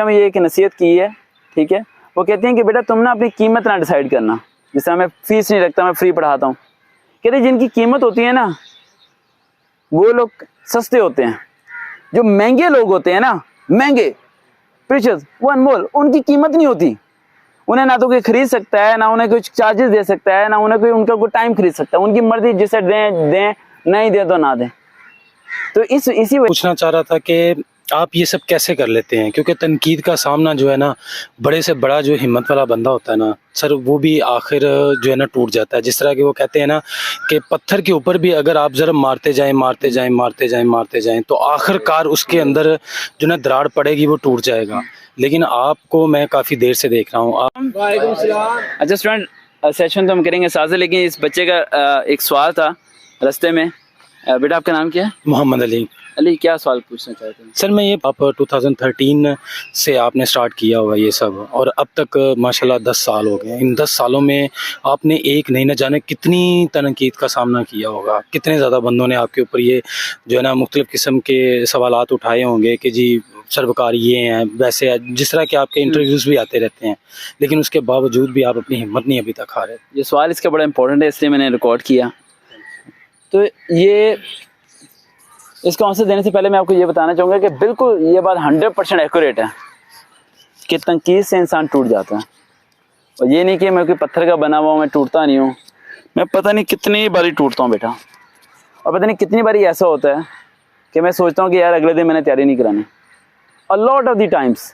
ہمیں یہ ایک نصیحت کی ہے، ٹھیک ہے، وہ کہتے ہیں کہ بیٹا تم نا اپنی قیمت نہ ڈیسائیڈ کرنا. جس طرح میں فیس نہیں رکھتا، میں فری پڑھاتا ہوں. کہتے ہیں جن کی قیمت ہوتی ہے نا وہ لوگ سستے ہوتے ہیں. جو مہنگے لوگ ہوتے ہیں نا، مہنگے پریشیس، وہ انمول، ان کی قیمت نہیں ہوتی. انہیں نہ تو کوئی خرید سکتا ہے، نہ انہیں کچھ چارجز دے سکتا ہے، نہ انہیں کوئی ان کا کوئی ٹائم خرید سکتا ہے. ان کی مرضی، جسے دیں نہیں دیں تو نہ دیں. تو اسی وجہ پوچھنا چاہ رہا تھا کہ آپ یہ سب کیسے کر لیتے ہیں؟ کیونکہ تنقید کا سامنا جو ہے نا، بڑے سے بڑا جو ہمت والا بندہ ہوتا ہے نا سر، وہ بھی آخر جو ہے نا ٹوٹ جاتا ہے. جس طرح کہ وہ کہتے ہیں نا کہ پتھر کے اوپر بھی اگر آپ ضرب مارتے جائیں تو آخر کار اس کے اندر جو نا دراڑ پڑے گی، وہ ٹوٹ جائے گا. لیکن آپ کو میں کافی دیر سے دیکھ رہا ہوں. وعلیکم السلام. اچھا اسٹوڈنٹ، سیشن تو ہم کریں گے ساتھ، لیکن اس بچے کا ایک سوال تھا رستے میں. بیٹا آپ کا نام کیا ہے؟ محمد علی. علی، کیا سوال پوچھنا چاہتے ہیں؟ سر میں یہ آپ 2013 سے آپ نے سٹارٹ کیا ہوا یہ سب، اور اب تک ماشاءاللہ 10 سال ہو گئے. ان 10 سالوں میں آپ نے ایک نہیں نہ جانے کتنی تنقید کا سامنا کیا ہوگا. کتنے زیادہ بندوں نے آپ کے اوپر یہ جو ہے نا مختلف قسم کے سوالات اٹھائے ہوں گے کہ جی سرکار یہ ہیں ویسے ہے. جس طرح کہ آپ کے انٹرویوز بھی آتے رہتے ہیں، لیکن اس کے باوجود بھی آپ اپنی ہمت نہیں ابھی تک ہارے. یہ سوال اس کا بڑا امپورٹنٹ ہے، اس لیے میں نے ریکارڈ کیا. تو یہ اس کا آنسر دینے سے پہلے میں آپ کو یہ بتانا چاہوں گا کہ بالکل یہ بات 100% ایکوریٹ ہے کہ تنقید سے انسان ٹوٹ جاتا ہے. اور یہ نہیں کہ میں کوئی پتھر کا بنا ہوا ہوں، میں ٹوٹتا نہیں ہوں. میں پتہ نہیں کتنی باری ٹوٹتا ہوں بیٹا، اور پتہ نہیں کتنی باری ایسا ہوتا ہے کہ میں سوچتا ہوں کہ یار اگلے دن میں نے تیاری نہیں کرانی. A lot of the times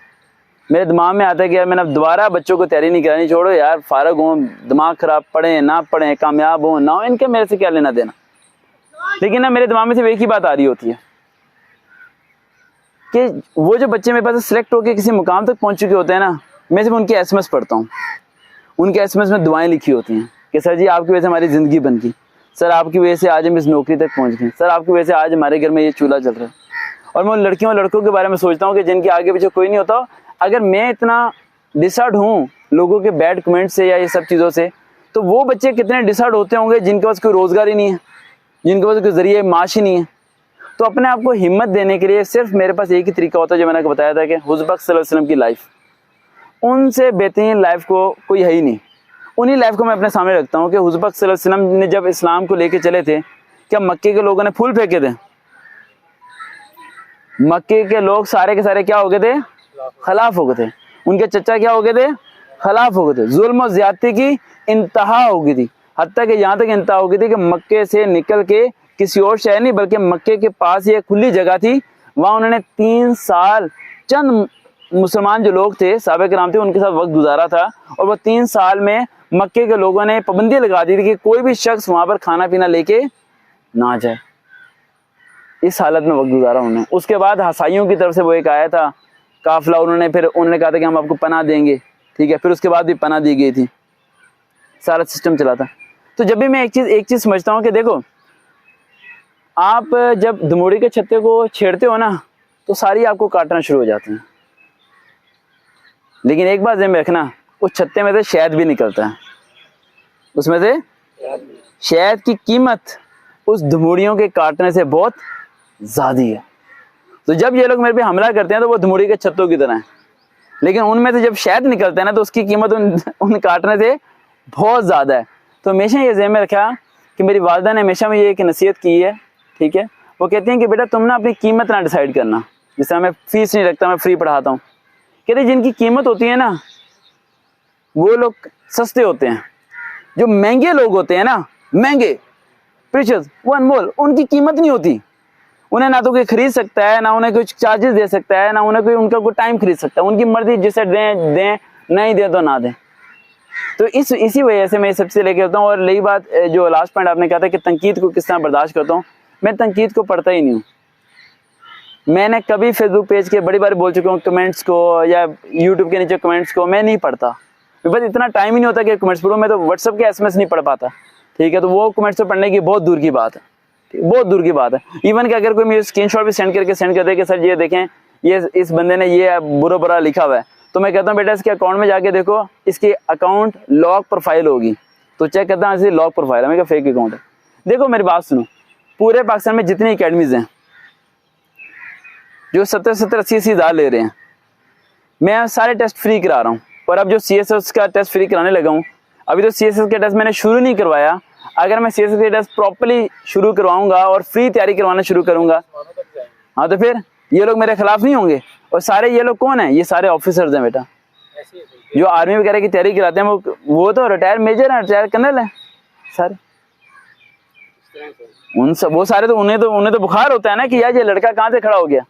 میرے دماغ میں آتا ہے کہ یار میں نے دوبارہ بچوں کو تیاری نہیں کرانی، چھوڑو یار، فارغ ہوں، دماغ خراب، پڑھیں نہ پڑھیں، کامیاب ہوں نہ ہوں، ان کے میرے سے کیا لینا دینا. لیکن نا میرے دماغ میں صرف ایک ہی بات آ رہی ہوتی ہے کہ وہ جو بچے میرے پاس سلیکٹ ہو کے کسی مقام تک پہنچ چکے ہوتے ہیں نا، میں صرف ان کے ایس ایم ایس پڑھتا ہوں. ان کے ایس ایم ایس میں دعائیں لکھی ہوتی ہیں کہ سر جی آپ کی وجہ سے ہماری زندگی بن گئی، سر آپ کی وجہ سے آج ہم اس نوکری تک پہنچ گئے، سر آپ کی وجہ سے آج ہمارے گھر میں یہ چولہا چل رہا ہے. اور میں ان لڑکیوں اور لڑکوں کے بارے میں سوچتا ہوں کہ جن کے آگے پیچھے کوئی نہیں ہوتا. اگر میں اتنا ڈسہرٹ ہوں لوگوں کے بیڈ کمنٹ سے یا یہ سب چیزوں سے، تو وہ بچے کتنے ڈسہرٹ ہوتے ہوں گے جن کے پاس کوئی روزگار ہی نہیں ہے، جن کے پاس کوئی ذریعہ معاش ہی نہیں ہے. تو اپنے آپ کو ہمت دینے کے لیے صرف میرے پاس ایک ہی طریقہ ہوتا ہے جو میں نے بتایا تھا کہ حضور پاک صلی اللہ علیہ وسلم کی لائف، ان سے بہترین لائف کو کوئی ہے ہی نہیں. انہی لائف کو میں اپنے سامنے رکھتا ہوں کہ حضور پاک صلی اللہ علیہ وسلم نے جب اسلام کو لے کے چلے تھے، کیا مکے کے لوگوں نے پھول پھینکے تھے؟ مکے کے لوگ سارے کے سارے کیا ہو گئے تھے؟ خلاف ہو گئے تھے. ان کے چچا کیا ہو گئے تھے؟ خلاف ہو گئے تھے. ظلم و زیادتی کی انتہا ہو گئی تھی، حتیٰ کہ یہاں تک انتہا ہو گئی تھی کہ مکے سے نکل کے کسی اور شہر نہیں بلکہ مکے کے پاس یہ کھلی جگہ تھی، وہاں انہوں نے 3 سال چند مسلمان جو لوگ تھے، صحابہ کرام تھے، ان کے ساتھ وقت گزارا تھا. اور وہ 3 سال میں مکے کے لوگوں نے پابندی لگا دی تھی کہ کوئی بھی شخص وہاں پر کھانا پینا لے کے نہ جائے. اس حالت میں وقت گزارا انہوں نے. اس کے بعد حسائیوں کی طرف سے وہ ایک آیا تھا قافلہ، انہوں نے کہا تھا کہ ہم آپ کو پناہ دیں گے، ٹھیک ہے. پھر اس کے بعد بھی پناہ دی گئی تھی، سارا سسٹم چلا تھا. تو جب بھی میں ایک چیز سمجھتا ہوں کہ دیکھو، آپ جب دموڑی کے چھتے کو چھیڑتے ہو نا تو ساری آپ کو کاٹنا شروع ہو جاتے ہیں. لیکن ایک بات ذہن میں رکھنا، اس چھتے میں سے شہد بھی نکلتا ہے، اس میں سے شہد کی قیمت اس دموڑیوں کے کاٹنے سے بہت زیادہ ہے. تو جب یہ لوگ میرے پہ حملہ کرتے ہیں تو وہ دموڑی کے چھتوں کی طرح ہیں، لیکن ان میں سے جب شہد نکلتا ہے نا تو اس کی قیمت ان کاٹنے سے بہت زیادہ ہے. تو ہمیشہ یہ ذہن میں رکھا کہ میری والدہ نے ہمیشہ مجھے ایک نصیحت کی ہے، ٹھیک ہے. وہ کہتی ہیں کہ بیٹا تم نا اپنی قیمت نہ ڈیسائیڈ کرنا. جس طرح میں فیس نہیں رکھتا، میں فری پڑھاتا ہوں. کہتے ہیں جن کی قیمت ہوتی ہے نا وہ لوگ سستے ہوتے ہیں. جو مہنگے لوگ ہوتے ہیں نا، مہنگے پریشیس، وہ انمول، ان کی قیمت نہیں ہوتی. انہیں نہ تو کوئی خرید سکتا ہے، نہ انہیں کچھ چارجز دے سکتا ہے، نہ انہیں کوئی ان کا کوئی ٹائم خرید سکتا ہے. ان کی مرضی، جسے دیں نہیں دیں تو نہ دیں. تو اسی وجہ سے میں سب سے لے کے ہوتا ہوں. اور رہی بات جو لاسٹ پوائنٹ آپ نے کہا تھا کہ تنقید کو کس طرح برداشت کرتا ہوں، میں تنقید کو پڑھتا ہی نہیں ہوں. میں نے کبھی فیس بک پیج کے بڑی بار بول چکا ہوں کمنٹس کو یا یوٹیوب کے نیچے کمنٹس کو میں نہیں پڑھتا. بس اتنا ٹائم ہی نہیں ہوتا کہ کمنٹس پڑھوں. میں تو واٹس ایپ کے ایس ایم ایس نہیں پڑھ پاتا، ٹھیک ہے. تو وہ کمنٹس کو پڑھنے کی بہت دور کی بات ہے، بہت دور کی بات ہے. ایون کہ اگر کوئی مجھے اسکرین شاٹ بھی سینڈ کر دے کہ سر یہ دیکھیں یہ اس بندے نے یہ برا لکھا ہوا ہے، تو میں کہتا ہوں بیٹا اس کے اکاؤنٹ میں جا کے دیکھو، اس کی اکاؤنٹ لاک پروفائل ہوگی. تو چیک کرتا ہوں ایسی لاک پروفائل ہے، میں کہا فیک اکاؤنٹ ہے. دیکھو میری بات سنو، پورے پاکستان میں جتنی اکیڈمیز ہیں جو 70-80 ہزار لے رہے ہیں، मैं सारे टेस्ट फ्री करा रहा हूँ, और अब जो CSS का टेस्ट फ्री कराने लगा हूँ, अभी तो CSS का टेस्ट मैंने शुरू नहीं करवाया, अगर मैं CSS का टेस्ट प्रॉपर्ली शुरू करवाऊंगा और फ्री तैयारी करवाना शुरू करूंगा, हाँ तो फिर ये लोग मेरे खिलाफ नहीं होंगे। और सारे ये लोग कौन है? ये सारे ऑफिसर्स हैं बेटा, जो आर्मी वगैरह की तैयारी कराते हैं, वो तो रिटायर मेजर है, रिटायर कर्नल है सारे। वो सारे तो उन्हें तो बुखार होता है ना कि यार ये लड़का कहाँ से खड़ा हो गया,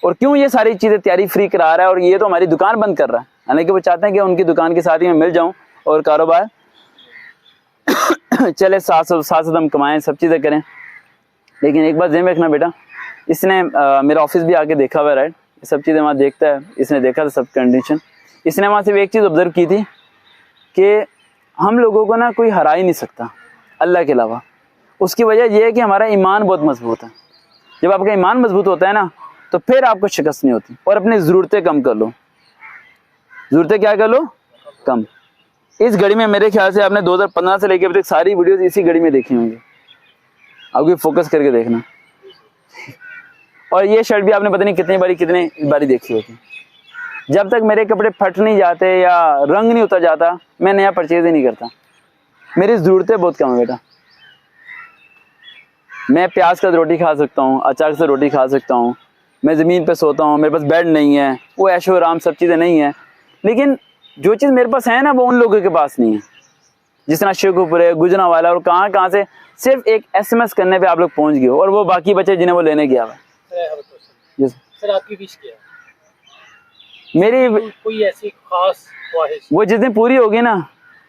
और क्यों ये सारी चीजें तैयारी फ्री करा रहा है, और ये तो हमारी दुकान बंद कर रहा है। हालांकि वो चाहते हैं कि उनकी दुकान के साथ ही मैं मिल जाऊं और कारोबार चले, साथ हम कमाएं, सब चीजें करें। लेकिन एक बात ध्यान रखना बेटा, इसने मेरा ऑफिस भी आके देखा हुआ है, राइट, सब चीजें वहाँ देखता है, इसने देखा था सब कंडीशन। इसने वहाँ से एक चीज ऑब्जर्व की थी कि हम लोगों को ना कोई हरा ही नहीं सकता अल्लाह के अलावा। उसकी वजह यह है कि हमारा ईमान बहुत मजबूत है। जब आपका ईमान मजबूत होता है ना, तो फिर आपको शिकस्त नहीं होती। और अपनी ज़रूरतें कम कर लो, ज़रूरतें क्या कर लो, कम। इस घड़ी में मेरे ख्याल से आपने 2015 से लेकर अभी तक सारी वीडियोस इसी घड़ी में देखी होंगी, आपको फोकस करके देखना। और ये शर्ट भी आपने पता नहीं कितनी बारी देखी होगी। जब तक मेरे कपड़े फट नहीं जाते या रंग नहीं उतर जाता, मैं नया परचेज ही नहीं करता। मेरी ज़रूरतें बहुत कम है बेटा। मैं प्याज का रोटी खा सकता हूँ, अचार से रोटी खा सकता हूँ, मैं ज़मीन पे सोता हूँ, मेरे पास बेड नहीं है, वो ऐशो आराम सब चीज़ें नहीं है। लेकिन जो चीज़ मेरे पास है ना, वो उन लोगों के पास नहीं है। जिस तरह शेखुपुर, गुजरांवाला और कहाँ से सिर्फ एक SMS करने पे आप लोग पहुँच गए हो, और वो बाकी बच्चे जिन्हें वो लेने गया हुआ। सर आपकी विश क्या है? मेरी कोई ऐसी खास ख्वाहिश? वो जिस दिन पूरी होगी ना,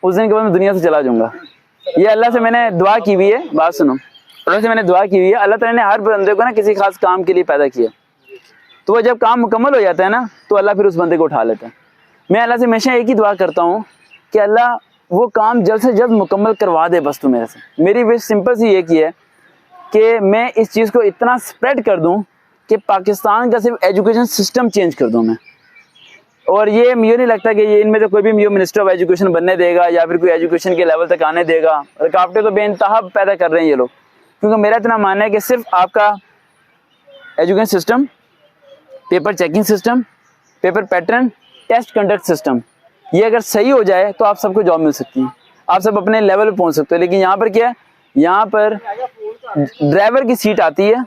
उस दिन के बाद मैं दुनिया से चला जाऊँगा। ये अल्लाह से मैंने दुआ की हुई है, बात सुनो, अल्लाह से मैंने दुआ की हुई है। अल्लाह ताला ने हर बंदे को ना किसी खास काम के लिए पैदा किया, तो वो जब काम मुकम्मल हो जाता है ना, तो अल्लाह फिर उस बंदे को उठा लेता है। मैं अल्लाह से हमेशा एक ही दुआ करता हूँ कि अल्लाह वो काम जल्द से जल्द मुकम्मल करवा दे बस तू मेरे से। मेरी विश सिंपल सी एक ही है कि मैं इस चीज़ को इतना स्प्रेड कर दूँ कि पाकिस्तान का सिर्फ एजुकेशन सिस्टम चेंज कर दूँ मैं। और ये मुझे नहीं लगता कि ये इनमें से कोई भी मुझे मिनिस्टर ऑफ एजुकेशन बनने देगा या फिर कोई एजुकेशन के लेवल तक आने देगा। रुकावटें तो बेइंतहा पैदा कर रहे हैं ये लोग, क्योंकि मेरा इतना मानना है कि सिर्फ आपका education system, paper checking system, paper pattern, test conduct system, ये अगर सही हो जाए तो आप सबको जॉब मिल सकती है, आप सब अपने लेवल पे पहुंच सकते हो। लेकिन यहाँ पर क्या है, यहाँ पर ड्राइवर की सीट आती है,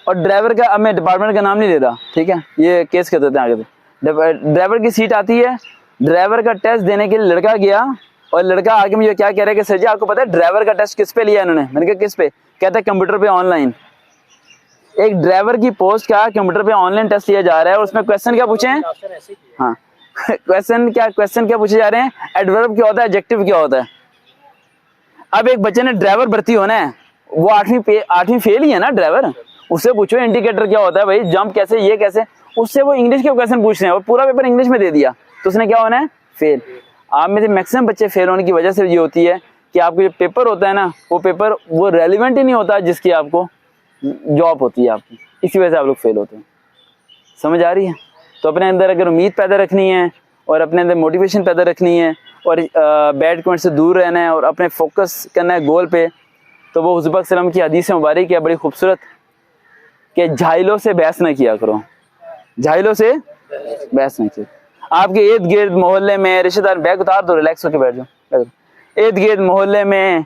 और ड्राइवर का, अब मैं डिपार्टमेंट का नाम नहीं ले रहा, ठीक है, ये केस कर देते हैं आगे। ड्राइवर की सीट आती है, ड्राइवर का टेस्ट देने के लिए लड़का गया, और लड़का आगे मुझे क्या कह रहा है कि सर जी आपको पता है ड्राइवर का टेस्ट किस पे लिया इन्होंने? मैंने कहा किस पे? कहता है कंप्यूटर पे ऑनलाइन। एक ड्राइवर की पोस्ट का कंप्यूटर पे ऑनलाइन टेस्ट लिया जा रहा है, और उसमें क्वेश्चन क्या पूछे हैं? हाँ क्वेश्चन क्या पूछे जा रहे हैं? एडवर्ब क्या होता है, एडजेक्टिव क्या होता है। अब एक बच्चे ने ड्राइवर भर्ती होना है, वो 8वीं फेल ही है ना ड्राइवर, उससे पूछो इंडिकेटर क्या होता है भाई, जंप कैसे, ये कैसे, उससे वो इंग्लिश के क्वेश्चन पूछ रहे हैं, और पूरा पेपर इंग्लिश में दे दिया, तो उसने क्या होना है? फेल। आप में से मैक्सिमम बच्चे फेल होने की वजह से ये होती है कि आपको जो पेपर होता है ना, वो पेपर वो रेलिवेंट ही नहीं होता जिसकी आपको जॉब होती है आपकी, इसी वजह से आप लोग फेल होते हैं। समझ आ रही है? तो अपने अंदर अगर उम्मीद पैदा रखनी है, और अपने अंदर मोटिवेशन पैदा रखनी है, और बैड कमेंट से दूर रहना है, और अपने फोकस करना है गोल पे, तो वो हुज़ूर पाक सल्लल्लाहु अलैहि वसल्लम की हदीस मुबारक है बड़ी खूबसूरत, कि झाइलों से बहस न किया करो, झाइलों से बहस न किया। आपके इर्द गिर्द मोहल्ले में रिश्तेदार, बैग उतार दो, रिलैक्स होकर बैठ जाओ, इर्द गिर्द मोहल्ले में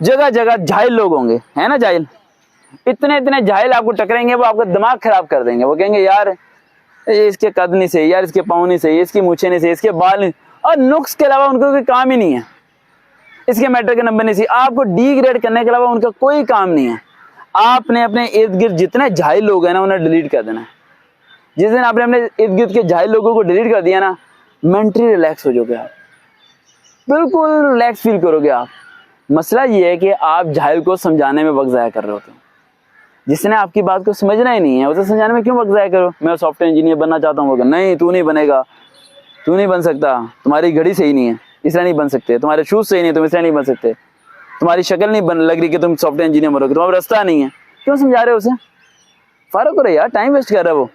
जगह जगह झाइल लोग होंगे, है ना, झाइल, इतने झाइल आपको टकरेंगे, वो आपका दिमाग खराब कर देंगे। वो कहेंगे यार ये इसके कद नहीं सही, यार इसके पाँव नहीं सही, इसकी मूछें नहीं सही, इसके बाल नहीं, और नुक्स के अलावा उनको कोई काम ही नहीं है, इसके मैट्रिक के नंबर नहीं सही, आपको डी ग्रेड करने के अलावा उनका कोई काम नहीं है। आपने अपने इर्द गिर्द जितने झाइल लोग हैं ना, उन्हें डिलीट कर देना है। जिस दिन आपने अपने इर्द गिर्द के झाइल लोगों को डिलीट कर दिया ना, मेंटली रिलैक्स हो जाओगे आप, बिल्कुल रिलैक्स फील करोगे आप। मसला ये है कि आप झाइल को समझाने में वक्त ज़ाया कर रहे होते हो, जिसने आपकी बात को समझना ही नहीं है, उसे समझाने में क्यों वक्त ज़ाया करो। मैं सॉफ्टवेयर इंजीनियर बनना चाहता हूँ, नहीं तू नहीं बनेगा, तू नहीं बन सकता, तुम्हारी घड़ी सही नहीं है इसलिए नहीं बन सकते, तुम्हारे शूज़ सही नहीं तुम इसलिए नहीं बन सकते, तुम्हारी शक्ल नहीं बन लग रही कि तुम सॉफ्टवेयर इंजीनियर बनोगे, तुम्हारा रास्ता नहीं है, क्यों समझा रहे हो उसे? फारो करो यार, टाइम वेस्ट कर रहे हो। वो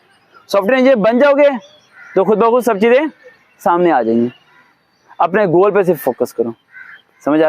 सॉफ्टवेयर इंजीनियर बन जाओगे तो खुद ब खुद सब चीज़ें सामने आ जाएंगी। अपने गोल पे सिर्फ फोकस करो। समझ आ